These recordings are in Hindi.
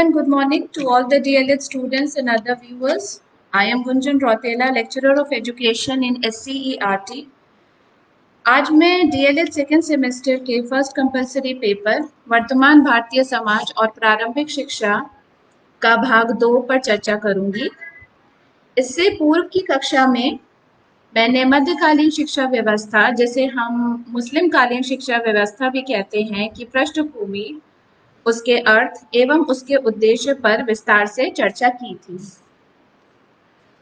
And good morning to all the DLED students and other viewers. I am Gunjan Rautela, lecturer of education in SCERT. आज मैं DLED सेकेंड सेमेस्टर के फर्स्ट कंपलसरी पेपर वर्तमान भारतीय समाज और प्रारंभिक शिक्षा का भाग 2 पर चर्चा करूंगी। इससे पूर्व की कक्षा में मैंने मध्यकालीन शिक्षा व्यवस्था, जिसे हम मुस्लिम कालीन शिक्षा व्यवस्था भी कहते हैं, की पृष्ठभूमि, उसके अर्थ एवं उसके उद्देश्य पर विस्तार से चर्चा की थी।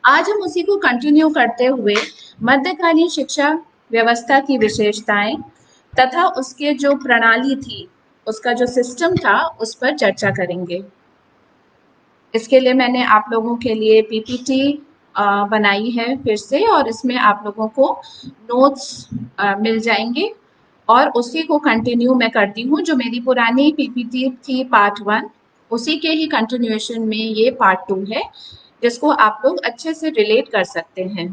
आज हम उसी को कंटिन्यू करते हुए मध्यकालीन शिक्षा व्यवस्था की विशेषताएं तथा उसके जो प्रणाली थी, उसका जो सिस्टम था, उस पर चर्चा करेंगे। इसके लिए मैंने आप लोगों के लिए पीपीटी बनाई है फिर से, और इसमें आप लोगों को नोट्स मिल जाएंगे और उसी को कंटिन्यू मैं करती हूँ। जो मेरी पुरानी पीपीटी थी पार्ट 1, उसी के ही कंटिन्यूएशन में ये पार्ट 2 है, जिसको आप लोग अच्छे से रिलेट कर सकते हैं।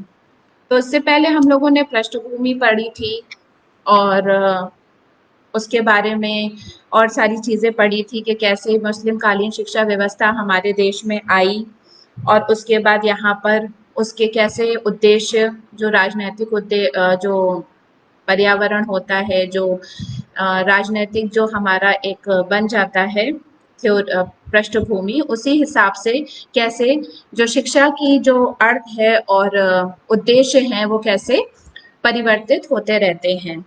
तो इससे पहले हम लोगों ने पृष्ठभूमि पढ़ी थी और उसके बारे में और सारी चीज़ें पढ़ी थी कि कैसे मुस्लिम कालीन शिक्षा व्यवस्था हमारे देश में आई, और उसके बाद यहाँ पर उसके कैसे उद्देश्य, जो राजनैतिक जो पर्यावरण होता है, जो राजनैतिक जो हमारा एक बन जाता है पृष्ठभूमि, उसी हिसाब से कैसे जो शिक्षा की जो अर्थ है और उद्देश्य हैं वो कैसे परिवर्तित होते रहते हैं।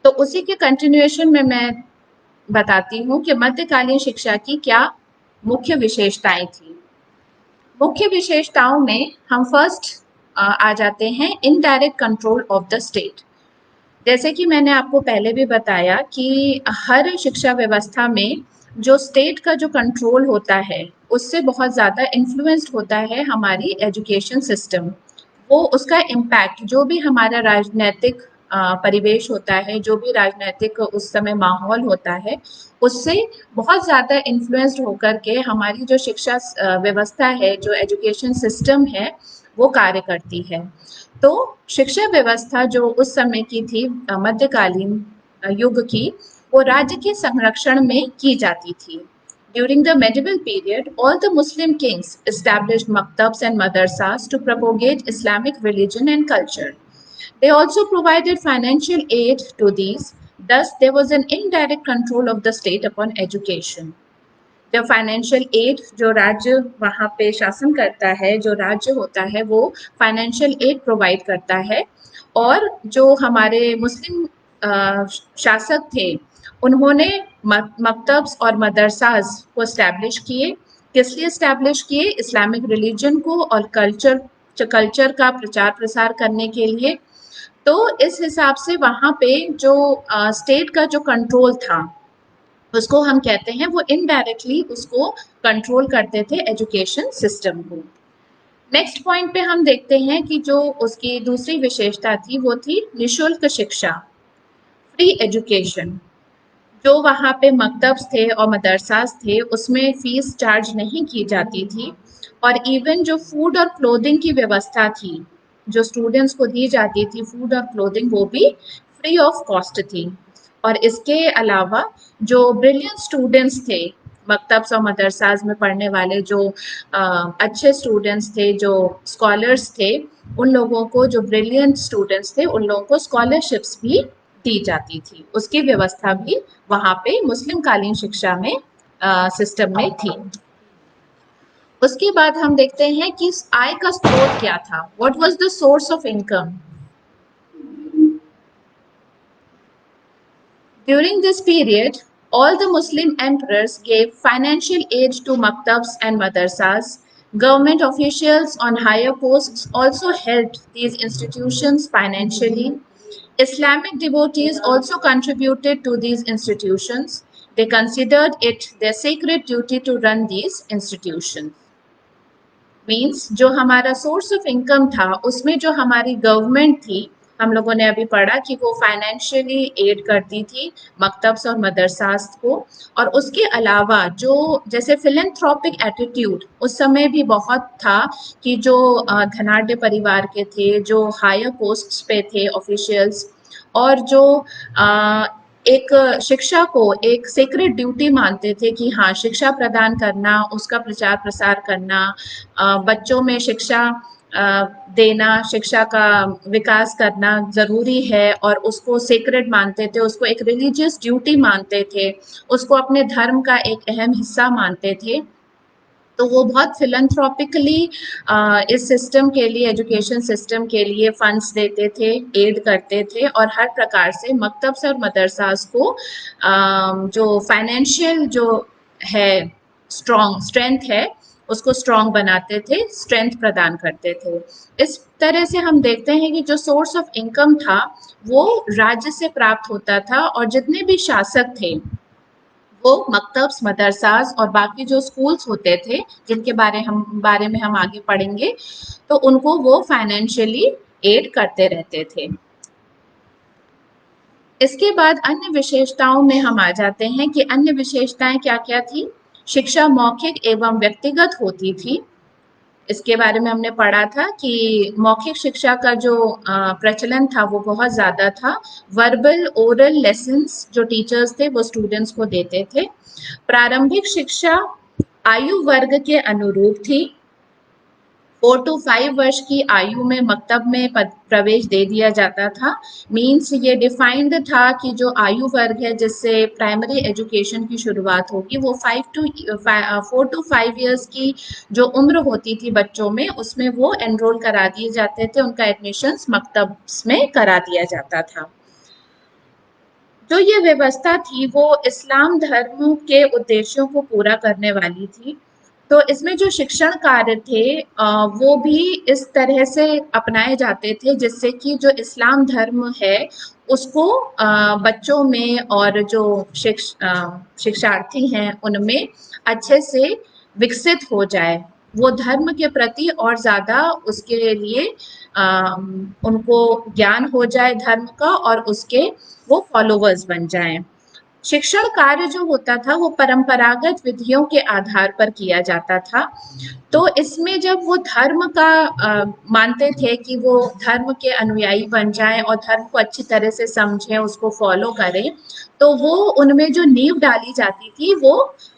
तो उसी के कंटिन्यूएशन में मैं बताती हूँ कि मध्यकालीन शिक्षा की क्या मुख्य विशेषताएं थी। मुख्य विशेषताओं में हम फर्स्ट आ जाते हैं indirect control of the state. जैसे कि मैंने आपको पहले भी बताया कि हर शिक्षा व्यवस्था में जो स्टेट का जो कंट्रोल होता है, उससे बहुत ज़्यादा इन्फ्लुएंस्ड होता है हमारी एजुकेशन सिस्टम। वो उसका इम्पैक्ट, जो भी हमारा राजनीतिक परिवेश होता है, जो भी राजनीतिक उस समय माहौल होता है, उससे बहुत ज़्यादा इन्फ्लुएंस्ड होकर के हमारी जो शिक्षा व्यवस्था है, जो एजुकेशन सिस्टम है, वो कार्य करती है। तो शिक्षा व्यवस्था जो उस समय की थी, मध्यकालीन युग की, वो राज्य के संरक्षण में की जाती थी। During the medieval period, all the Muslim kings established maktabs and madrasas to propagate Islamic religion and culture. They also provided financial aid to these. Thus, there was an indirect control of the state upon education. The financial aid, जो राज्य वहाँ पे शासन करता है, जो राज्य होता है, वो फाइनेंशियल एड प्रोवाइड करता है। और जो हमारे मुस्लिम शासक थे, उन्होंने मकतब्स और मदरसाज को इस्टेब्लिश किए। किस लिए इस्टेब्लिश किए? इस्लामिक रिलीजन को और कल्चर का प्रचार प्रसार करने के लिए। तो इस हिसाब से वहाँ पे जो स्टेट का जो कंट्रोल था, उसको हम कहते हैं, वो इनडायरेक्टली उसको कंट्रोल करते थे एजुकेशन सिस्टम को। नेक्स्ट पॉइंट पे हम देखते हैं कि जो उसकी दूसरी विशेषता थी, वो थी निशुल्क शिक्षा, फ्री एजुकेशन। जो वहाँ पे मकतब्स थे और मदरसास थे, उसमें फीस चार्ज नहीं की जाती थी, और इवन जो फूड और क्लोथिंग की व्यवस्था थी, जो स्टूडेंट्स को दी जाती थी, फूड और क्लोथिंग, वो भी फ्री ऑफ कॉस्ट थी। और इसके अलावा जो ब्रिलियंट स्टूडेंट्स थे, मकतब्स और मदरसाज में पढ़ने वाले जो अच्छे स्टूडेंट्स थे, जो स्कॉलर्स थे, उन लोगों को, जो ब्रिलियंट स्टूडेंट्स थे, उन लोगों को स्कॉलरशिप्स भी दी जाती थी। उसकी व्यवस्था भी वहाँ पे मुस्लिम कालीन शिक्षा में सिस्टम में थी। उसके बाद हम देखते हैं कि आय का स्रोत क्या था। What was the source of income? During this period, all the Muslim emperors gave financial aid to maktabs and madrasas. Government officials on higher posts also helped these institutions financially. Islamic devotees also contributed to these institutions. They considered it their sacred duty to run these institutions. Means जो हमारा सोर्स ऑफ इनकम था, उसमें जो हमारी गवर्नमेंट थी, हम लोगों ने अभी पढ़ा कि वो फाइनेंशियली एड करती थी मकतब्स और मदरसास को। और उसके अलावा जो जैसे फिलेंथ्रोपिक एटीट्यूड उस समय भी बहुत था, कि जो धनाढ्य परिवार के थे, जो हायर पोस्ट्स पे थे ऑफिशियल्स, और जो एक शिक्षा को एक सेक्रेड ड्यूटी मानते थे कि हाँ, शिक्षा प्रदान करना, उसका प्रचार प्रसार करना, बच्चों में शिक्षा देना, शिक्षा का विकास करना ज़रूरी है और उसको सेक्रेड मानते थे, उसको एक रिलीजियस ड्यूटी मानते थे, उसको अपने धर्म का एक अहम हिस्सा मानते थे। तो वो बहुत फिलैंथ्रोपिकली इस सिस्टम के लिए, एजुकेशन सिस्टम के लिए फंड्स देते थे, एड करते थे और हर प्रकार से मकतब और मदरसास को जो फाइनेंशियल जो है स्ट्रेंथ है उसको स्ट्रॉन्ग बनाते थे, स्ट्रेंथ प्रदान करते थे। इस तरह से हम देखते हैं कि जो सोर्स ऑफ इनकम था वो राज्य से प्राप्त होता था और जितने भी शासक थे वो मकतब्स, मदरसास और बाकी जो स्कूल्स होते थे जिनके बारे में हम आगे पढ़ेंगे, तो उनको वो फाइनेंशियली एड करते रहते थे। इसके बाद अन्य विशेषताओं में हम आ जाते हैं कि अन्य विशेषताएं क्या-क्या थी। शिक्षा मौखिक एवं व्यक्तिगत होती थी। इसके बारे में हमने पढ़ा था कि मौखिक शिक्षा का जो प्रचलन था वो बहुत ज़्यादा था। वर्बल ओरल लेसन्स जो टीचर्स थे वो स्टूडेंट्स को देते थे। प्रारंभिक शिक्षा आयु वर्ग के अनुरूप थी। 4 टू 5 वर्ष की आयु में मकतब में प्रवेश दे दिया जाता था। मीन्स ये डिफाइंड था कि जो आयु वर्ग है जिससे प्राइमरी एजुकेशन की शुरुआत होगी वो 4 टू 5 इयर्स की जो उम्र होती थी बच्चों में उसमें वो एनरोल करा दिए जाते थे, उनका एडमिशन्स मकतब में करा दिया जाता था। जो ये व्यवस्था थी वो इस्लाम धर्म के उद्देश्यों को पूरा करने वाली थी। तो इसमें जो शिक्षण कार्य थे वो भी इस तरह से अपनाए जाते थे जिससे कि जो इस्लाम धर्म है उसको बच्चों में और जो शिक्षार्थी हैं उनमें अच्छे से विकसित हो जाए, वो धर्म के प्रति और ज़्यादा उसके लिए उनको ज्ञान हो जाए धर्म का और उसके वो फॉलोवर्स बन जाएं। शिक्षण कार्य जो होता था वो परंपरागत विधियों के आधार पर किया जाता था। तो इसमें जब वो धर्म का मानते थे कि वो धर्म के अनुयायी बन जाएं और धर्म को अच्छी तरह से समझें, उसको फॉलो करें, तो वो उनमें जो नींव डाली जाती थी वो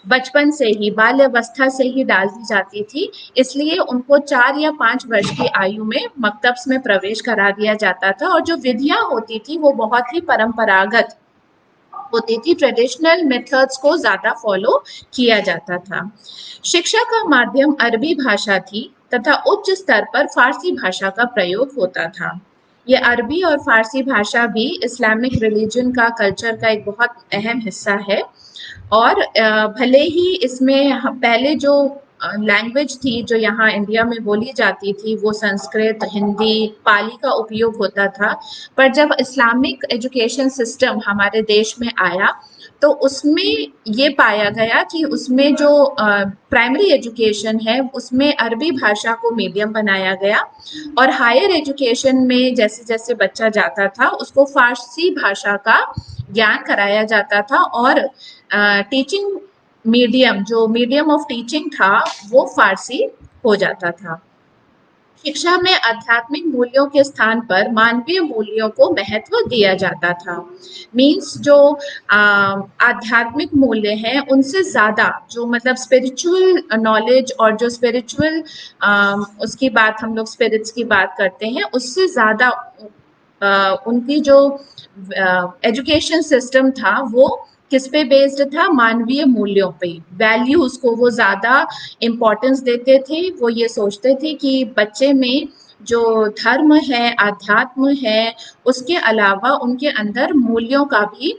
बचपन से ही, बाल्यावस्था से ही डाल दी जाती थी। इसलिए उनको 4 या 5 वर्ष की आयु में मकतब्स में प्रवेश करा दिया जाता था और जो विधियां होती थी वो बहुत ही परंपरागत होती थी, ट्रेडिशनल मेथड्स को ज़्यादा फॉलो किया जाता था। शिक्षा का माध्यम अरबी भाषा थी तथा उच्च स्तर पर फारसी भाषा का प्रयोग होता था। ये अरबी और फारसी भाषा भी इस्लामिक रिलीजन का, कल्चर का एक बहुत अहम हिस्सा है और भले ही इसमें पहले जो लैंग्वेज थी जो यहाँ इंडिया में बोली जाती थी वो संस्कृत, हिंदी, पाली का उपयोग होता था, पर जब इस्लामिक एजुकेशन सिस्टम हमारे देश में आया तो उसमें ये पाया गया कि उसमें जो प्राइमरी एजुकेशन है उसमें अरबी भाषा को मीडियम बनाया गया और हायर एजुकेशन में जैसे जैसे बच्चा जाता था उसको फारसी भाषा का ज्ञान कराया जाता था और टीचिंग मीडियम, जो मीडियम ऑफ टीचिंग था वो फारसी हो जाता था। शिक्षा में आध्यात्मिक मूल्यों के स्थान पर मानवीय मूल्यों को महत्व दिया जाता था। मीन्स जो आध्यात्मिक मूल्य हैं उनसे ज़्यादा जो मतलब स्पिरिचुअल नॉलेज और जो स्पिरिचुअल उसकी बात हम लोग स्पिरिट्स की बात करते हैं उससे ज़्यादा उनकी जो एजुकेशन सिस्टम था वो किस पे बेस्ड था, मानवीय मूल्यों पे, वैल्यूज को वो ज़्यादा इम्पोर्टेंस देते थे। वो ये सोचते थे कि बच्चे में जो धर्म है, आध्यात्म है, उसके अलावा उनके अंदर मूल्यों का भी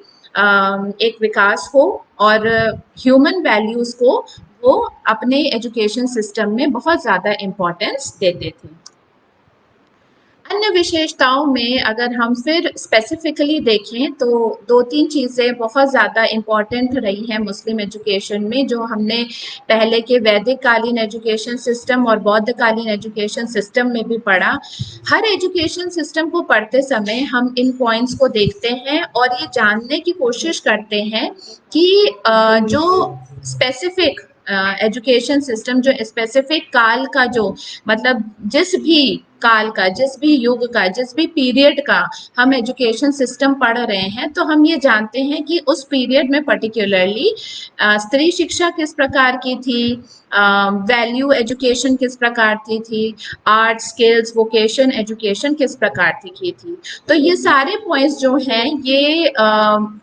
एक विकास हो और ह्यूमन वैल्यूज को वो अपने एजुकेशन सिस्टम में बहुत ज़्यादा इम्पोर्टेंस देते थे। अन्य विशेषताओं में अगर हम फिर स्पेसिफिकली देखें तो 2-3 चीज़ें बहुत ज़्यादा इम्पॉर्टेंट रही हैं मुस्लिम एजुकेशन में जो हमने पहले के वैदिक कालीन एजुकेशन सिस्टम और बौद्ध कालीन एजुकेशन सिस्टम में भी पढ़ा। हर एजुकेशन सिस्टम को पढ़ते समय हम इन पॉइंट्स को देखते हैं और ये जानने की कोशिश करते हैं कि जो स्पेसिफिक एजुकेशन सिस्टम, जो स्पेसिफिक काल का जो मतलब जिस भी काल का, जिस भी युग का, जिस भी पीरियड का हम एजुकेशन सिस्टम पढ़ रहे हैं, तो हम ये जानते हैं कि उस पीरियड में पर्टिकुलरली स्त्री शिक्षा किस प्रकार की थी, वैल्यू एजुकेशन किस प्रकार की थी, आर्ट स्किल्स वोकेशन एजुकेशन किस प्रकार की थी। तो ये सारे पॉइंट्स जो हैं ये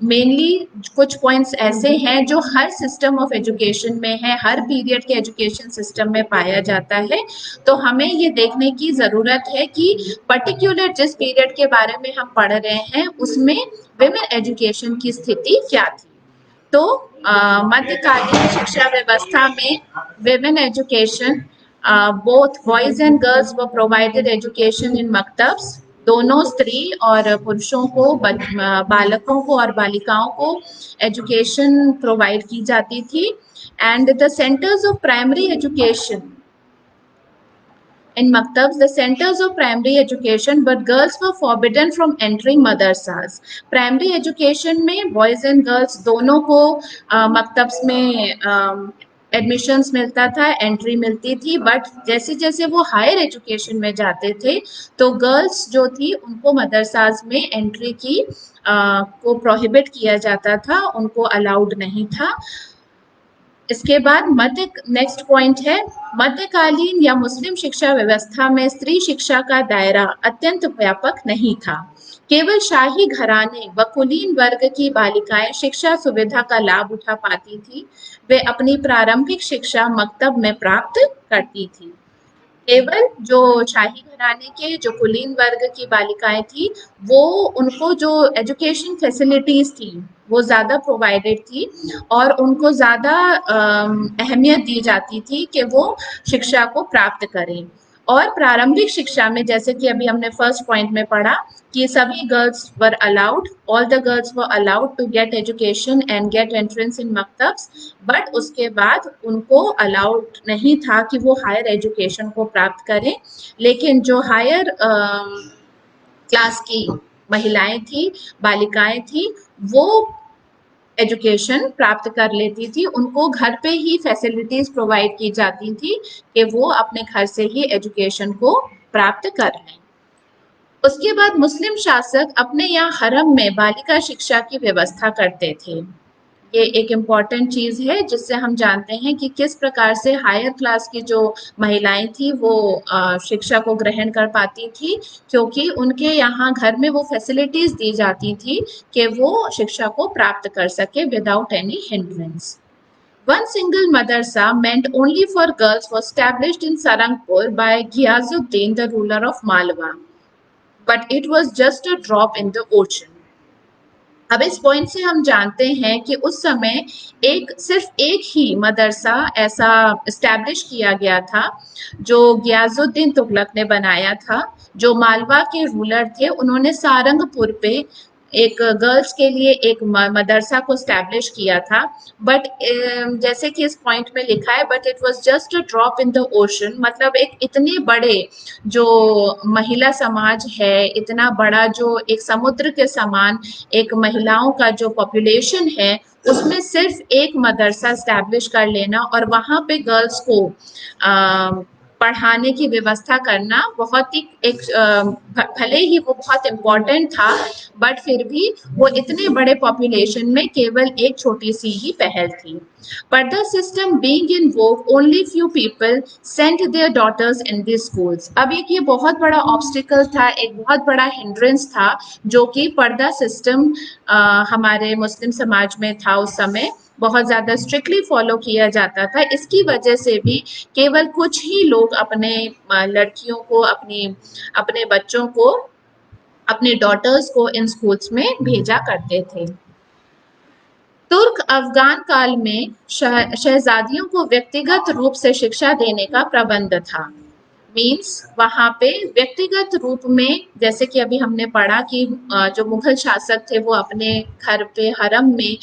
मेनली कुछ पॉइंट्स ऐसे हैं जो हर सिस्टम ऑफ एजुकेशन में है, हर पीरियड के एजुकेशन सिस्टम में पाया जाता है। तो हमें ये देखने की ज़रूरत है कि पर्टिकुलर जिस पीरियड के बारे में हम पढ़ रहे हैं उसमें विमेन एजुकेशन की स्थिति क्या थी। तो मध्यकालीन शिक्षा व्यवस्था में women education, both boys and girls were provided education in मकतब्स। दोनों स्त्री और पुरुषों को, बालकों को और बालिकाओं को एजुकेशन प्रोवाइड की जाती थी। And the centres of primary education in maktabs, the centers of primary education, but girls were forbidden from entering madrasas. Primary education में boys and girls दोनों को मकतब्स में एडमिशन्स मिलता था, एंट्री मिलती थी, बट जैसे जैसे वो हायर एजुकेशन में जाते थे तो गर्ल्स जो थी उनको मदरसाज में एंट्री की को प्रोहिबिट किया जाता था, उनको अलाउड नहीं था। इसके बाद नेक्स्ट पॉइंट है, मध्यकालीन या मुस्लिम शिक्षा व्यवस्था में स्त्री शिक्षा का दायरा अत्यंत व्यापक नहीं था। केवल शाही घराने व कुलीन वर्ग की बालिकाएं शिक्षा सुविधा का लाभ उठा पाती थी। वे अपनी प्रारंभिक शिक्षा मकतब में प्राप्त करती थी। केवल जो शाही घराने के, जो कुलीन वर्ग की बालिकाएं थी, वो उनको जो एजुकेशन फैसिलिटीज थी वो ज़्यादा प्रोवाइडेड थी और उनको ज़्यादा अहमियत दी जाती थी कि वो शिक्षा को प्राप्त करें। और प्रारंभिक शिक्षा में, जैसे कि अभी हमने फर्स्ट पॉइंट में पढ़ा कि सभी girls were allowed, all the girls were allowed to get education and get entrance in मकतब्स, बट उसके बाद उनको अलाउड नहीं था कि वो हायर एजुकेशन को प्राप्त करें। लेकिन जो हायर क्लास की महिलाएं थी, बालिकाएं थी, वो एजुकेशन प्राप्त कर लेती थी, उनको घर पे ही फैसिलिटीज प्रोवाइड की जाती थी कि वो अपने घर से ही एजुकेशन को प्राप्त कर लें। उसके बाद मुस्लिम शासक अपने यहाँ हरम में बालिका शिक्षा की व्यवस्था करते थे। ये एक इम्पॉर्टेंट चीज है जिससे हम जानते हैं कि किस प्रकार से हायर क्लास की जो महिलाएं थी वो शिक्षा को ग्रहण कर पाती थी, क्योंकि उनके यहाँ घर में वो फैसिलिटीज दी जाती थी कि वो शिक्षा को प्राप्त कर सके without any hindrance. One single madrasa meant only for girls was established in Sarangpur by Ghiazuddin, the ruler of Malwa, but it was just a drop in the ocean. अब इस पॉइंट से हम जानते हैं कि उस समय सिर्फ एक ही मदरसा ऐसा एस्टैब्लिश किया गया था जो गियाजुद्दीन तुगलक ने बनाया था, जो मालवा के रूलर थे। उन्होंने सारंगपुर पे एक गर्ल्स के लिए एक मदरसा को स्टैब्लिश किया था, बट जैसे कि इस पॉइंट में लिखा है, but it was just a drop in the ocean, मतलब एक इतने बड़े जो महिला समाज है, इतना बड़ा जो एक समुद्र के समान एक महिलाओं का जो पॉपुलेशन है, उसमें सिर्फ एक मदरसा स्टैब्लिश कर लेना और वहाँ पे गर्ल्स को पढ़ाने की व्यवस्था करना बहुत ही भले ही वो बहुत इम्पोर्टेंट था, बट फिर भी वो इतने बड़े पॉपुलेशन में केवल एक छोटी सी ही पहल थी। But the system being in vogue, only few people sent their daughters in these schools. अब एक ये बहुत बड़ा ऑब्स्टिकल था, एक बहुत बड़ा हिंड्रेंस था जो कि पर्दा सिस्टम हमारे मुस्लिम समाज में था। उस समय बहुत ज़्यादा स्ट्रिक्टली फॉलो किया जाता था। इसकी वजह से भी केवल कुछ ही लोग अपने लड़कियों को, अपने बच्चों को, अपने डॉटर्स को इन स्कूल्स में भेजा करते थे। तुर्क अफगान काल में शहजादियों को व्यक्तिगत रूप से शिक्षा देने का प्रबंध था। मीन्स वहाँ पे व्यक्तिगत रूप में, जैसे कि अभी हमने पढ़ा कि जो मुगल शासक थे वो अपने घर पे हरम में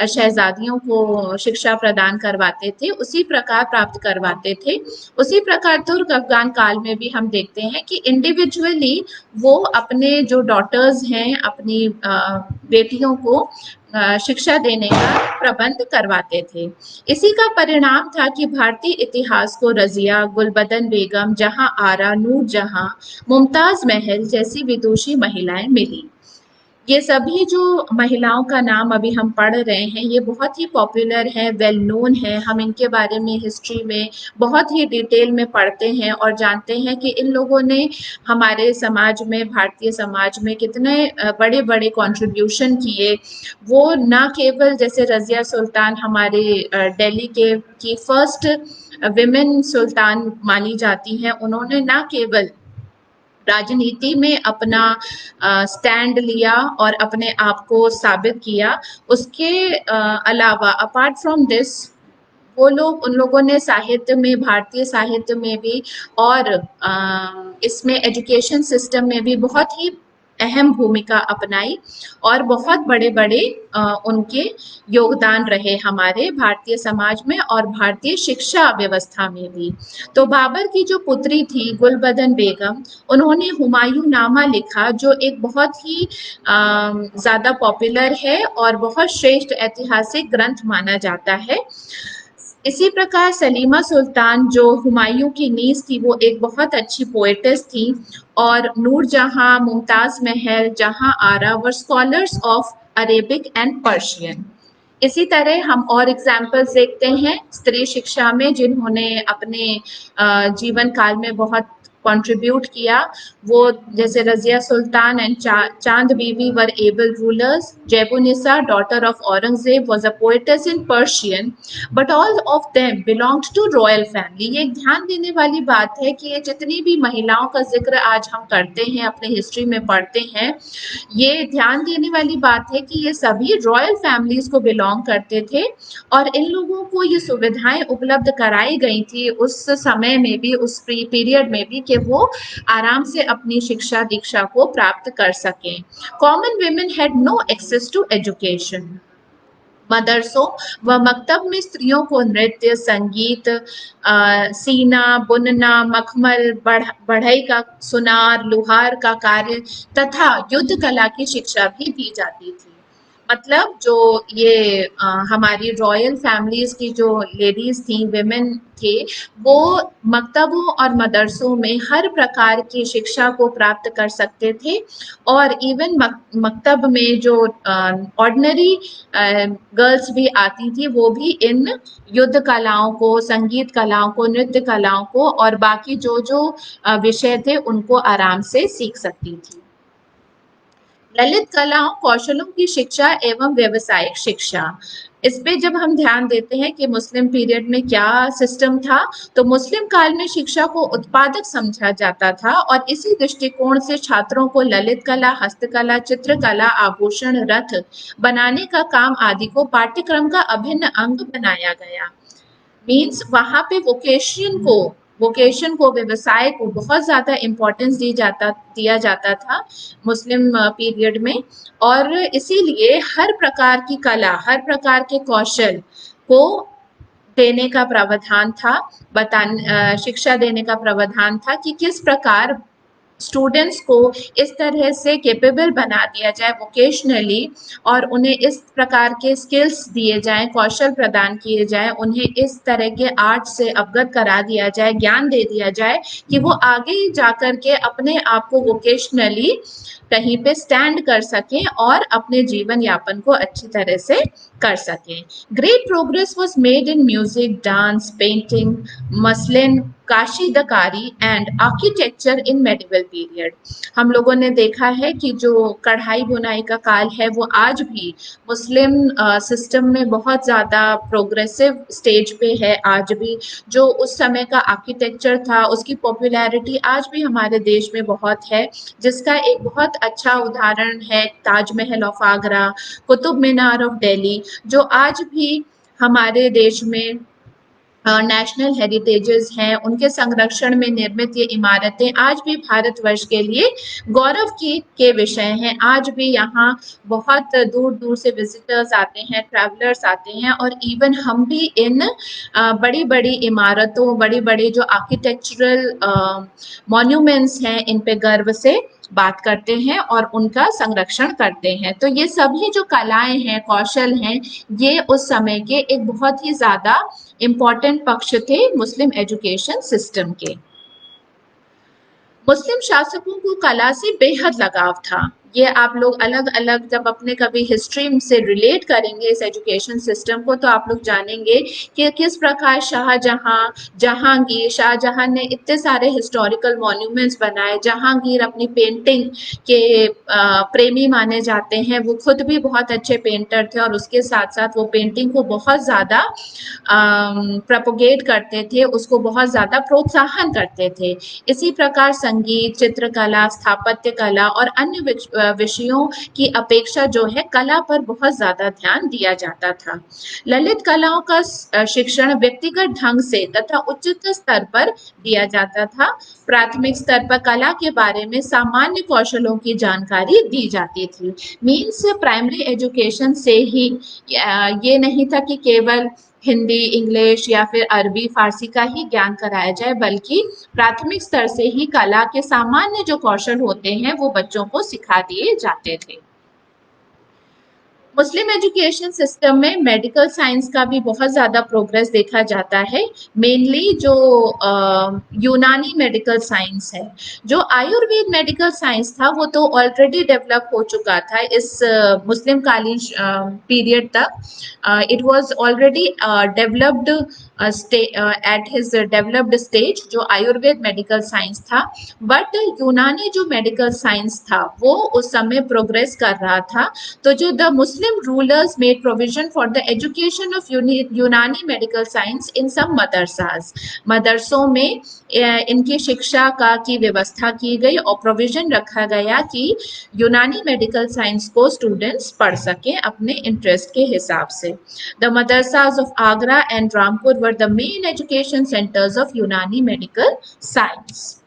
शहजादियों को शिक्षा प्रदान करवाते थे, उसी प्रकार प्राप्त करवाते थे। उसी प्रकार तुर्क अफगान काल में भी हम देखते हैं कि इंडिविजुअली वो अपने जो डॉटर्स हैं, अपनी बेटियों को शिक्षा देने का प्रबंध करवाते थे। इसी का परिणाम था कि भारतीय इतिहास को रजिया, गुलबदन बेगम, जहां आरा, नूरजहां, मुमताज महल जैसी विदुषी महिलाएं मिली। ये सभी जो महिलाओं का नाम अभी हम पढ़ रहे हैं, ये बहुत ही पॉपुलर है, वेल नोन है। हम इनके बारे में हिस्ट्री में बहुत ही डिटेल में पढ़ते हैं और जानते हैं कि इन लोगों ने हमारे समाज में, भारतीय समाज में कितने बड़े बड़े कंट्रीब्यूशन किए। वो ना केवल जैसे रजिया सुल्तान हमारे दिल्ली के की फर्स्ट विमेन सुल्तान मानी जाती हैं, उन्होंने ना केवल राजनीति में अपना स्टैंड लिया और अपने आप को साबित किया, उसके अलावा अपार्ट फ्रॉम दिस वो लोग उन लोगों ने साहित्य में, भारतीय साहित्य में भी और इसमें एजुकेशन सिस्टम में भी बहुत ही अहम भूमिका अपनाई और बहुत बड़े बड़े उनके योगदान रहे हमारे भारतीय समाज में और भारतीय शिक्षा व्यवस्था में भी। तो बाबर की जो पुत्री थी गुलबदन बेगम, उन्होंने हुमायूं नामा लिखा, जो एक बहुत ही ज़्यादा पॉपुलर है और बहुत श्रेष्ठ ऐतिहासिक ग्रंथ माना जाता है। इसी प्रकार सलीमा सुल्तान जो हुमायूं की नीस थी, वो एक बहुत अच्छी पोएटिस थी और Noor Jahan, Mumtaz Mahal, Jahan Ara were scholars of Arabic and Persian. इसी तरह हम और एग्जाम्पल्स देखते हैं स्त्री शिक्षा में जिन्होंने अपने जीवन काल में बहुत कंट्रीब्यूट किया। वो जैसे Razia Sultan and Chand Bibi were able rulers. Zebunnisa daughter of Aurangzeb was a poetess in Persian, but all of them belonged to royal family. ये एक ध्यान देने वाली बात है कि ये जितनी भी महिलाओं का जिक्र आज हम करते हैं, अपने हिस्ट्री में पढ़ते हैं, ये ध्यान देने वाली बात है कि ये सभी रॉयल फैमिलीज को बिलोंग करते थे और इन लोगों को ये सुविधाएं उपलब्ध कराई गई थी उस समय में भी, उस पीरियड में भी, कि वो आराम से अपनी शिक्षा दीक्षा को प्राप्त कर सकें। Common women had no access to education. मदरसों व मकतब में स्त्रियों को नृत्य, संगीत, सीना, बुनना, मखमल, बढ़ई का सुनार, लुहार का कार्य तथा युद्ध कला की शिक्षा भी दी जाती थी। मतलब जो ये हमारी रॉयल फैमिलीज की जो लेडीज थी, विमेन थे, वो मकतबों और मदरसों में हर प्रकार की शिक्षा को प्राप्त कर सकते थे और इवन मकतब में जो ऑर्डिनरी गर्ल्स भी आती थी, वो भी इन युद्ध कलाओं को, संगीत कलाओं को, नृत्य कलाओं को और बाकी जो जो विषय थे उनको आराम से सीख सकती थी। ललित कलाओं, कौशलों की शिक्षा एवं व्यावसायिक शिक्षा। इस पे जब हम ध्यान देते हैं कि मुस्लिम पीरियड में क्या सिस्टम था, तो मुस्लिम काल में शिक्षा को उत्पादक समझा जाता था और इसी दृष्टिकोण से छात्रों को ललित कला, हस्तकला, चित्रकला, आभूषण, रथ बनाने का काम आदि को पाठ्यक्रम का अभिन्न अंग बनाया गया। मीन्स वहाँ पे वोकेशन को, व्यवसाय को बहुत ज़्यादा इम्पोर्टेंस दिया जाता था मुस्लिम पीरियड में और इसीलिए हर प्रकार की कला, हर प्रकार के कौशल को देने का प्रावधान था, शिक्षा देने का प्रावधान था कि किस प्रकार स्टूडेंट्स को इस तरह से कैपेबल बना दिया जाए वोकेशनली और उन्हें इस प्रकार के स्किल्स दिए जाएं, कौशल प्रदान किए जाएं, उन्हें इस तरह के आर्ट से अवगत करा दिया जाए, ज्ञान दे दिया जाए कि वो आगे जाकर के अपने आप को वोकेशनली कहीं पे स्टैंड कर सकें और अपने जीवन यापन को अच्छी तरह से कर सकें। Great progress was made in music, dance, painting, muslin, काशीदकारी and architecture in medieval period. हम लोगों ने देखा है कि जो कढ़ाई बुनाई का काल है वो आज भी मुस्लिम सिस्टम में बहुत ज़्यादा प्रोग्रेसिव स्टेज पे है। आज भी जो उस समय का आर्किटेक्चर था, उसकी पॉपुलैरिटी आज भी हमारे देश में बहुत है, जिसका एक बहुत अच्छा उदाहरण है ताजमहल ऑफ आगरा, कुतुब मीनार ऑफ दिल्ली, जो आज भी हमारे देश में नेशनल हेरिटेजेस हैं। उनके संरक्षण में निर्मित ये इमारतें आज भी भारतवर्ष के लिए गौरव के विषय हैं। आज भी यहाँ बहुत दूर दूर से विजिटर्स आते हैं, ट्रैवलर्स आते हैं और इवन हम भी इन बड़ी बड़ी इमारतों, बड़ी बड़ी जो आर्किटेक्चरल मॉन्यूमेंट्स हैं, इन पे गर्व से बात करते हैं और उनका संरक्षण करते हैं। तो ये सभी जो कलाएं हैं, कौशल हैं, ये उस समय के एक बहुत ही ज़्यादा इम्पोर्टेंट पक्ष थे मुस्लिम एजुकेशन सिस्टम के। मुस्लिम शासकों को कला से बेहद लगाव था। ये आप लोग अलग-अलग जब अपने कभी हिस्ट्री से रिलेट करेंगे इस एजुकेशन सिस्टम को, तो आप लोग जानेंगे कि किस प्रकार शाहजहां, जहांगीर, शाहजहां ने इतने सारे हिस्टोरिकल मॉन्यूमेंट्स बनाए। जहांगीर अपनी पेंटिंग के प्रेमी माने जाते हैं। वो खुद भी बहुत अच्छे पेंटर थे और उसके साथ-साथ वो पेंटिंग को बहुत ज़्यादा प्रोपोगेट करते थे, उसको बहुत ज़्यादा प्रोत्साहन करते थे। इसी प्रकार संगीत, चित्रकला, स्थापत्य कला और अन्य विषयों की अपेक्षा जो है कला पर बहुत ज़्यादा ध्यान दिया जाता था। ललित कलाओं का शिक्षण व्यक्तिगत ढंग से तथा उच्च स्तर पर दिया जाता था। प्राथमिक स्तर पर कला के बारे में सामान्य कौशलों की जानकारी दी जाती थी। मीन्स प्राइमरी एजुकेशन से ही ये नहीं था कि केवल हिंदी, इंग्लिश या फिर अरबी, फारसी का ही ज्ञान कराया जाए, बल्कि प्राथमिक स्तर से ही कला के सामान्य जो कौशल होते हैं वो बच्चों को सिखा दिए जाते थे। मुस्लिम एजुकेशन सिस्टम में मेडिकल साइंस का भी बहुत ज़्यादा प्रोग्रेस देखा जाता है। मेनली जो यूनानी मेडिकल साइंस है, जो आयुर्वेद मेडिकल साइंस था वो तो ऑलरेडी डेवलप हो चुका था इस मुस्लिम कालीन पीरियड तक। It was already developed at his developed stage, जो आयुर्वेद मेडिकल साइंस था। बट यूनानी जो मेडिकल साइंस था वो उस समय प्रोग्रेस कर रहा था। तो जो the Muslim rulers made provision for the education of Unani medical science इन सम मदरसास, मदरसों में इनकी शिक्षा का की व्यवस्था की गई और प्रोविजन रखा गया कि यूनानी मेडिकल साइंस को स्टूडेंट्स पढ़ सकें अपने इंटरेस्ट के हिसाब से। द मदरसास of Agra and Rampur were the main education centres of Unani medical science.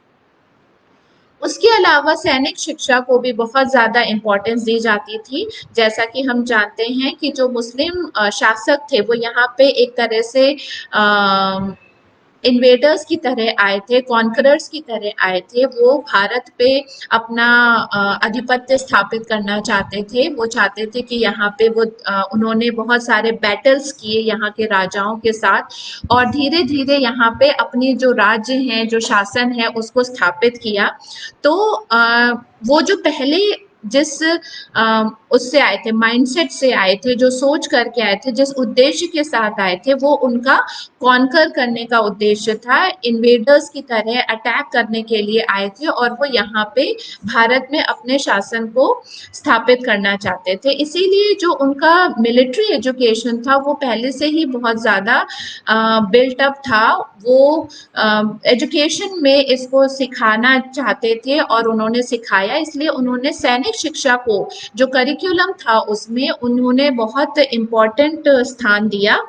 उसके अलावा सैनिक शिक्षा को भी बहुत ज़्यादा इम्पोर्टेंस दी जाती थी। जैसा कि हम जानते हैं कि जो मुस्लिम शासक थे वो यहाँ पे एक तरह से इन्वेडर्स की तरह आए थे, कॉन्करर्स की तरह आए थे। वो भारत पे अपना आधिपत्य स्थापित करना चाहते थे। वो चाहते थे कि यहाँ पे वो उन्होंने बहुत सारे बैटल्स किए यहाँ के राजाओं के साथ और धीरे धीरे यहाँ पे अपनी जो राज्य हैं, जो शासन है, उसको स्थापित किया। तो वो जो पहले जिस उससे आए थे, माइंडसेट से आए थे, जो सोच करके आए थे, जिस उद्देश्य के साथ आए थे, वो उनका कॉन्कर करने का उद्देश्य था। इन्वेडर्स की तरह अटैक करने के लिए आए थे और वो यहाँ पे भारत में अपने शासन को स्थापित करना चाहते थे। इसीलिए जो उनका मिलिट्री एजुकेशन था वो पहले से ही बहुत ज़्यादा बिल्ट अप था। वो एजुकेशन में इसको सिखाना चाहते थे और उन्होंने सिखाया। इसलिए उन्होंने सैनिक शिक्षा को जो करिकुलम था उसमें उन्होंने बहुत इम्पोर्टेंट स्थान दिया।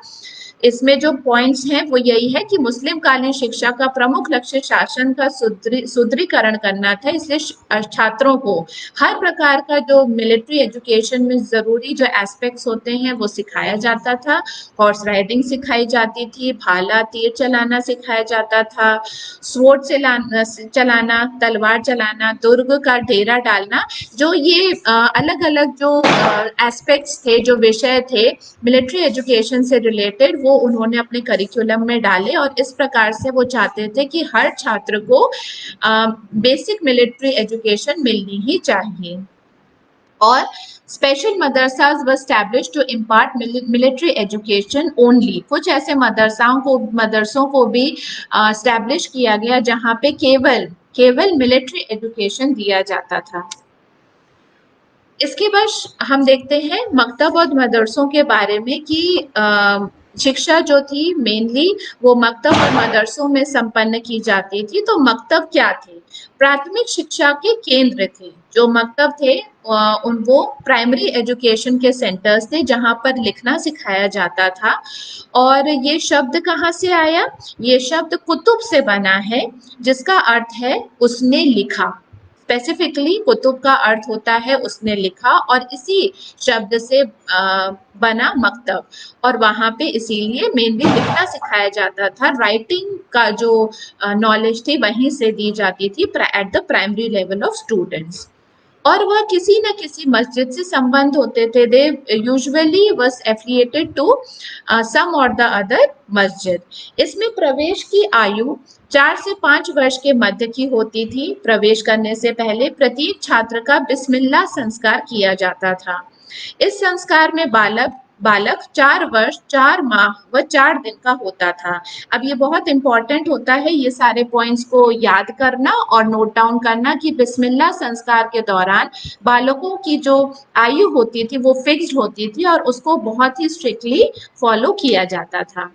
इसमें जो पॉइंट्स हैं वो यही है कि मुस्लिम कालीन शिक्षा का प्रमुख लक्ष्य शासन का सुदृढ़ीकरण करना था। इसलिए छात्रों को हर प्रकार का जो मिलिट्री एजुकेशन में ज़रूरी जो एस्पेक्ट्स होते हैं वो सिखाया जाता था। हॉर्स राइडिंग सिखाई जाती थी, भाला तीर चलाना सिखाया जाता था, स्वॉर्ड चलाना, तलवार चलाना, दुर्ग का डेरा डालना। जो ये अलग-अलग जो एस्पेक्ट्स थे, जो विषय थे मिलिट्री एजुकेशन से रिलेटेड, वो उन्होंने अपने करिकुलम में डाले और इस प्रकार से वो चाहते थे कि हर छात्र को बेसिक मिलिट्री एजुकेशन मिलनी ही चाहिए। और special madrasas were establish to impart military education only. कुछ ऐसे मदरसों को भी एस्टैब्लिश किया गया जहाँ पे केवल मिलिट्री एजुकेशन दिया जाता था। इसके बाद हम देखते हैं मकतब और मदरसों के बारे में कि शिक्षा जो थी मेनली वो मकतब और मदरसों में संपन्न की जाती थी। तो मकतब क्या थे? प्राथमिक शिक्षा के केंद्र थे। जो मकतब थे वो प्राइमरी एजुकेशन के सेंटर्स थे जहाँ पर लिखना सिखाया जाता था। और ये शब्द कहाँ से आया? ये शब्द कुतुब से बना है जिसका अर्थ है उसने लिखा। स्पेसिफिकली कुतुब का अर्थ होता है उसने लिखा, और इसी शब्द से बना मकतब, और वहां पे इसीलिए मेनली लिखना सिखाया जाता था। राइटिंग का जो नॉलेज थी वहीं से दी जाती थी at the primary level of students. और वह किसी न किसी मस्जिद से संबंध होते थे। They usually was affiliated to some or the other मस्जिद। इसमें प्रवेश की आयु 4 से 5 वर्ष के मध्य की होती थी। प्रवेश करने से पहले प्रत्येक छात्र का बिस्मिल्लाह संस्कार किया जाता था। इस संस्कार में बालक बालक 4 वर्ष 4 माह व 4 दिन का होता था। अब ये बहुत इंपॉर्टेंट होता है ये सारे पॉइंट्स को याद करना और नोट डाउन करना कि बिस्मिल्लाह संस्कार के दौरान बालकों की जो आयु होती थी वो फिक्स्ड होती थी और उसको बहुत ही स्ट्रिक्टली फॉलो किया जाता था।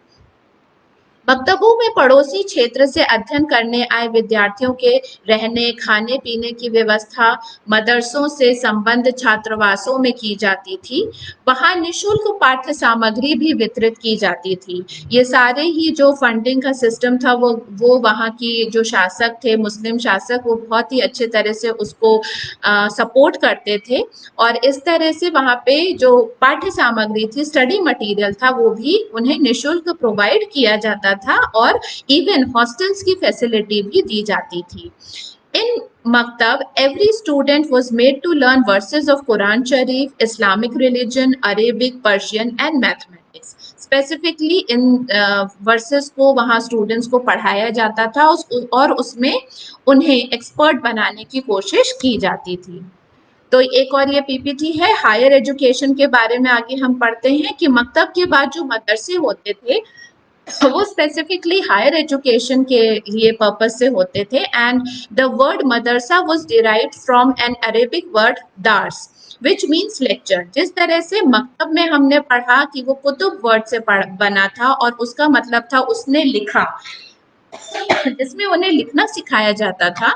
मकतबों में पड़ोसी क्षेत्र से अध्ययन करने आए विद्यार्थियों के रहने खाने पीने की व्यवस्था मदरसों से संबद्ध छात्रावासों में की जाती थी। वहां निशुल्क पाठ्य सामग्री भी वितरित की जाती थी। ये सारे ही जो फंडिंग का सिस्टम था वो वहाँ की जो शासक थे, मुस्लिम शासक, वो बहुत ही अच्छे तरह से उसको सपोर्ट करते थे। और इस तरह से वहाँ पे जो पाठ्य सामग्री थी, स्टडी मटेरियल था, वो भी उन्हें निशुल्क प्रोवाइड किया जाता था और इवन हॉस्टल्स की फैसिलिटी भी दी जाती थी। In Maktab, every student was made to learn verses of Quran Sharif, Islamic religion, Arabic, Persian and mathematics. Specifically in versus को वहाँ स्टूडेंट्स को पढ़ाया जाता था और उसमें उन्हें एक्सपर्ट बनाने की कोशिश की जाती थी। तो एक और ये पीपीटी है हायर एजुकेशन के बारे में। आगे हम पढ़ते हैं कि मकतब के बाद जो मदरसे होते थे वो स्पेसिफिकली हायर एजुकेशन के लिए पर्पस से होते थे। And the word madrasa was derived from an Arabic word dars which means lecture. जिस तरह से मकतब में हमने पढ़ा कि वो कुतुब वर्ड से बना था और उसका मतलब था उसने लिखा, जिसमें उन्हें लिखना सिखाया जाता था।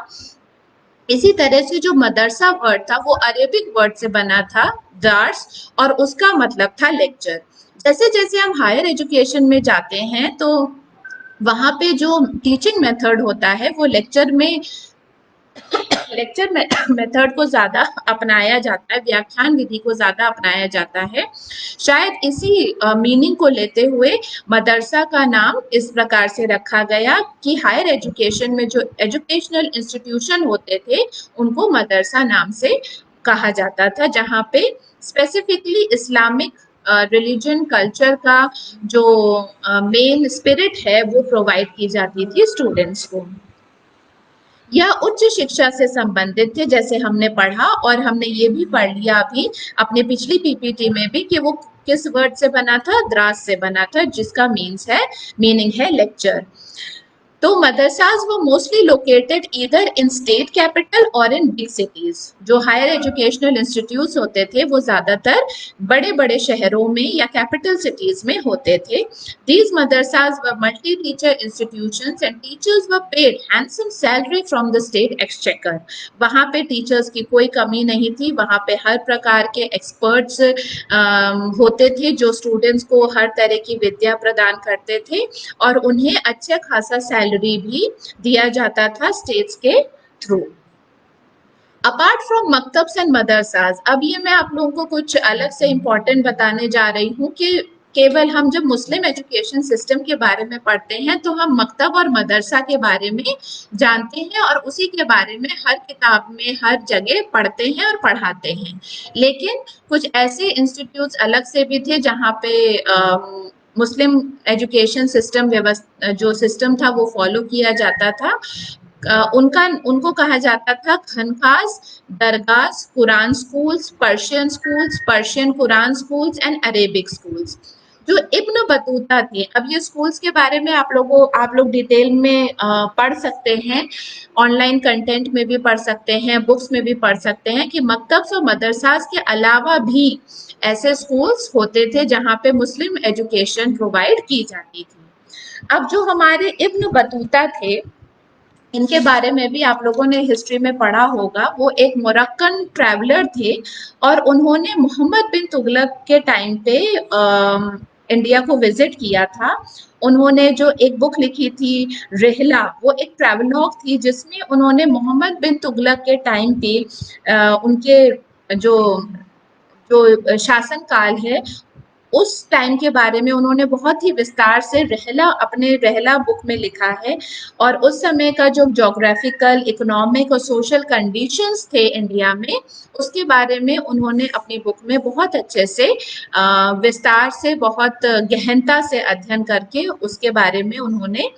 इसी तरह से जो मदरसा वर्ड था वो अरेबिक वर्ड से बना था दार्स, और उसका मतलब था लेक्चर। जैसे जैसे हम हायर एजुकेशन में जाते हैं तो वहाँ पे जो टीचिंग मेथड होता है वो लेक्चर मेथड को ज्यादा अपनाया जाता है, व्याख्यान विधि को ज्यादा अपनाया जाता है। शायद इसी मीनिंग को लेते हुए मदरसा का नाम इस प्रकार से रखा गया कि हायर एजुकेशन में जो एजुकेशनल इंस्टीट्यूशन होते थे उनको मदरसा नाम से कहा जाता था, जहाँ पे स्पेसिफिकली इस्लामिक रिलीजन कल्चर का जो मेन स्पिरिट है वो प्रोवाइड की जाती थी स्टूडेंट्स को। यह उच्च शिक्षा से संबंधित थे, जैसे हमने पढ़ा, और हमने ये भी पढ़ लिया अभी अपने पिछली पीपीटी में भी कि वो किस वर्ड से बना था, द्रास से बना था, जिसका मीनिंग है लेक्चर। तो मदरसाज वो mostly located either in state capital और इन बिग सिटीज। जो हायर एजुकेशनल इंस्टीट्यूट्स होते थे वो ज्यादातर बड़े बड़े शहरों में या कैपिटल सिटीज में होते थे। These madrasas were multi teacher institutions and teachers were paid handsome salary from the state exchequer. वहाँ पे टीचर्स की कोई कमी नहीं थी, वहाँ पे हर प्रकार के एक्सपर्ट्स होते थे जो स्टूडेंट्स को हर तरह की विद्या प्रदान करते थे, और उन्हें अच्छा खासा सैलरी भी दिया जाता था स्टेट्स के थ्रू। अपार्ट फ्रॉम मकतब्स एंड मदरसाज, अब ये मैं आप लोगों को कुछ अलग से इम्पोर्टेंट बताने जा रही हूँ कि केवल हम जब मुस्लिम एजुकेशन सिस्टम के बारे में पढ़ते हैं तो हम मकतब और मदरसा के बारे में जानते हैं और उसी के बारे में हर किताब में हर जगह पढ़ते हैं और पढ़ाते हैं। लेकिन कुछ ऐसे इंस्टीट्यूट्स अलग से भी थे जहाँ पे मुस्लिम एजुकेशन सिस्टम व्यवस्था जो सिस्टम था वो फॉलो किया जाता था। उनको कहा जाता था खनकास, दरगास, Quran schools, Persian Quran schools and Arabic schools. जो इब्न बतूता थे, अब ये स्कूल्स के बारे में आप लोग डिटेल में पढ़ सकते हैं, ऑनलाइन कंटेंट में भी पढ़ सकते हैं, बुक्स में भी पढ़ सकते हैं कि मकतब्स और मदरसास के अलावा भी ऐसे स्कूल्स होते थे जहाँ पे मुस्लिम एजुकेशन प्रोवाइड की जाती थी। अब जो हमारे इब्न बतूता थे इनके बारे में भी आप लोगों ने हिस्ट्री में पढ़ा होगा। वो एक मोरक्कन ट्रैवलर थे और उन्होंने मोहम्मद बिन तुगलक के टाइम पे इंडिया को विजिट किया था, उन्होंने जो एक बुक लिखी थी रिहला, वो एक ट्रैवलॉग थी जिसमें उन्होंने मोहम्मद बिन तुगलक के टाइम पे उनके जो जो शासन काल है उस टाइम के बारे में उन्होंने बहुत ही विस्तार से रहला अपने रहला बुक में लिखा है। और उस समय का जो ज्योग्राफिकल, इकोनॉमिक और सोशल कंडीशंस थे इंडिया में, उसके बारे में उन्होंने अपनी बुक में बहुत अच्छे से विस्तार से, बहुत गहनता से अध्ययन करके उसके बारे में उन्होंने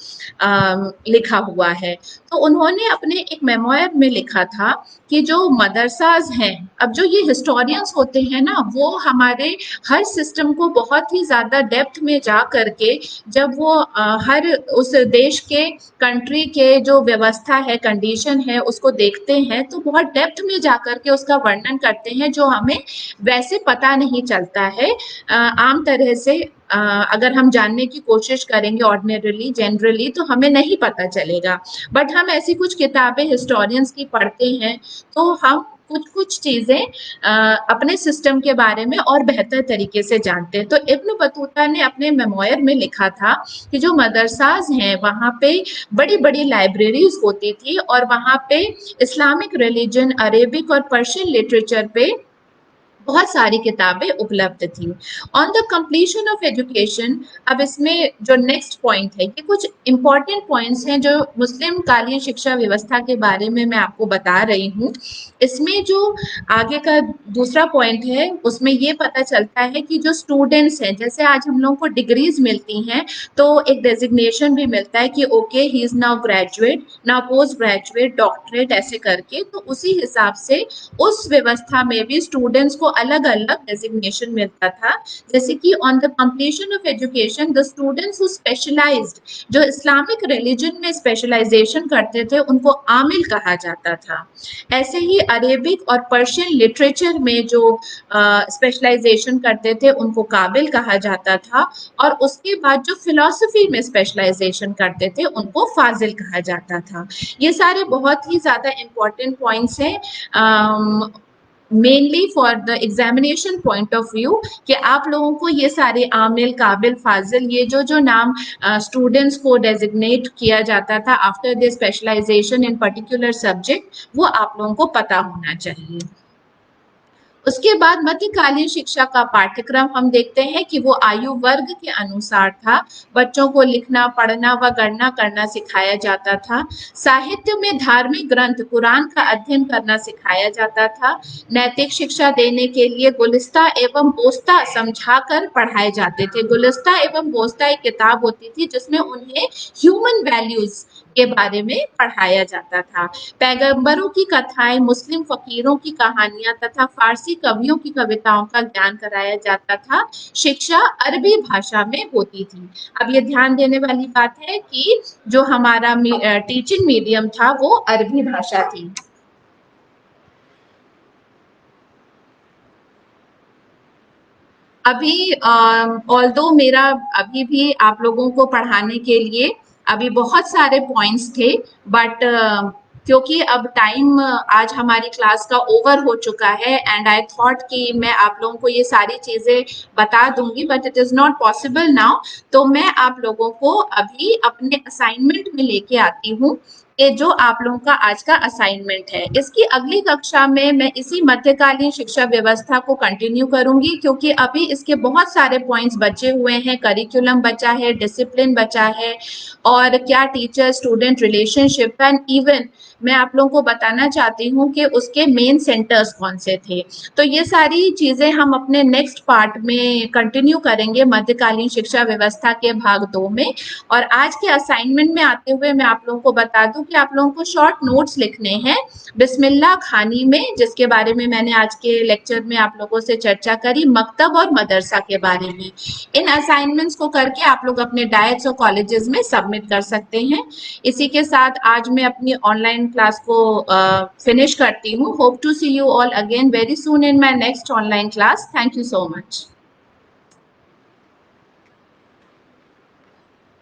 लिखा हुआ है। तो उन्होंने अपने एक मेमोयर में लिखा था कि जो मदरसाज हैं, अब जो ये हिस्टोरियंस होते हैं ना, वो हमारे हर सिस्टम को बहुत ही ज़्यादा डेप्थ में जा करके, जब वो हर उस देश के, कंट्री के जो व्यवस्था है, कंडीशन है, उसको देखते हैं तो बहुत डेप्थ में जा करके उसका वर्णन करते हैं, जो हमें वैसे पता नहीं चलता है आम तरह से। अगर हम जानने की कोशिश करेंगे ऑर्डिनरली, जनरली, तो हमें नहीं पता चलेगा। बट हम ऐसी कुछ किताबें हिस्टोरियंस की पढ़ते हैं तो हम कुछ कुछ चीजें अपने सिस्टम के बारे में और बेहतर तरीके से जानते हैं। तो इब्न बतूता ने अपने मेमोयर में लिखा था कि जो मदरसाज हैं वहाँ पे बड़ी बड़ी लाइब्रेरीज होती थी और वहाँ पे इस्लामिक रिलीजन, अरेबिक और पर्शियन लिटरेचर पे बहुत सारी किताबें उपलब्ध थी। On the completion of education, अब इसमें जो नेक्स्ट पॉइंट है, ये कुछ इंपॉर्टेंट पॉइंट्स हैं जो मुस्लिम कालीन शिक्षा व्यवस्था के बारे में मैं आपको बता रही हूँ। इसमें जो आगे का दूसरा पॉइंट है, उसमें ये पता चलता है कि जो स्टूडेंट्स हैं, जैसे आज हम लोगों को डिग्रीज मिलती हैं तो एक डेजिग्नेशन भी मिलता है कि okay he is now graduate, now post graduate, doctorate, ऐसे करके। तो उसी हिसाब से उस व्यवस्था में भी स्टूडेंट्स को अलग अलग डेजिग्नेशन मिलता था। जैसे कि on the completion of education the students who specialised, जो इस्लामिक रिलीजन में स्पेशलाइजेशन करते थे, उनको आमिल कहा जाता था। ऐसे ही अरेबिक और पर्शियन लिटरेचर में जो स्पेशलाइजेशन करते थे उनको काबिल कहा जाता था। और उसके बाद जो फिलॉसफी में स्पेशलाइजेशन करते थे उनको फाजिल कहा जाता था। ये सारे बहुत ही ज़्यादा इम्पोर्टेंट पॉइंट्स हैं mainly for the examination point of view, कि आप लोगों को ये सारे आमिल, काबिल, फाजिल, ये जो जो नाम स्टूडेंट्स को डेजिग्नेट किया जाता था after the specialisation in particular subject, वो आप लोगों को पता होना चाहिए। उसके बाद मध्यकालीन शिक्षा का पाठ्यक्रम हम देखते हैं कि वो आयु वर्ग के अनुसार था। बच्चों को लिखना, पढ़ना व गणना करना सिखाया जाता था। साहित्य में धार्मिक ग्रंथ कुरान का अध्ययन करना सिखाया जाता था। नैतिक शिक्षा देने के लिए गुलिस्ता एवं बोस्ता समझाकर पढ़ाए जाते थे। गुलिस्ता एवं बोस्ता एक किताब होती थी जिसमें उन्हें ह्यूमन वैल्यूज के बारे में पढ़ाया जाता था। पैगंबरों की कथाएं, मुस्लिम फकीरों की कहानियां तथा फारसी कवियों की कविताओं का ज्ञान कराया जाता था। शिक्षा अरबी भाषा में होती थी। अब ये ध्यान देने वाली बात है कि जो हमारा टीचिंग मीडियम था वो अरबी भाषा थी। अभी ऑल्दो मेरा अभी भी आप लोगों को पढ़ाने के लिए अभी बहुत सारे पॉइंट्स थे, बट क्योंकि अब टाइम आज हमारी क्लास का ओवर हो चुका है एंड आई थॉट कि मैं आप लोगों को ये सारी चीज़ें बता दूंगी, but it is not possible now. तो मैं आप लोगों को अभी अपने असाइनमेंट में लेके आती हूँ, ये जो आप लोगों का आज का असाइनमेंट है। इसकी अगली कक्षा में मैं इसी मध्यकालीन शिक्षा व्यवस्था को कंटिन्यू करूंगी, क्योंकि अभी इसके बहुत सारे पॉइंट्स बचे हुए हैं। करिकुलम बचा है, डिसिप्लिन बचा है, और क्या teacher student relationship, and even मैं आप लोगों को बताना चाहती हूँ कि उसके मेन सेंटर्स कौन से थे। तो ये सारी चीज़ें हम अपने नेक्स्ट पार्ट में कंटिन्यू करेंगे मध्यकालीन शिक्षा व्यवस्था के भाग 2 में। और आज के असाइनमेंट में आते हुए मैं आप लोगों को बता दूं कि आप लोगों को शॉर्ट नोट्स लिखने हैं बिस्मिल्लाह खानी में, जिसके बारे में मैंने आज के लेक्चर में आप लोगों से चर्चा करी, मकतब और मदरसा के बारे में। इन असाइनमेंट्स को करके आप लोग अपने डायट्स और कॉलेजेस में सबमिट कर सकते हैं। इसी के साथ आज मैं अपनी ऑनलाइन क्लास को फिनिश करती हूँ। Hope to see you all again very soon in my next online class. Thank you so much.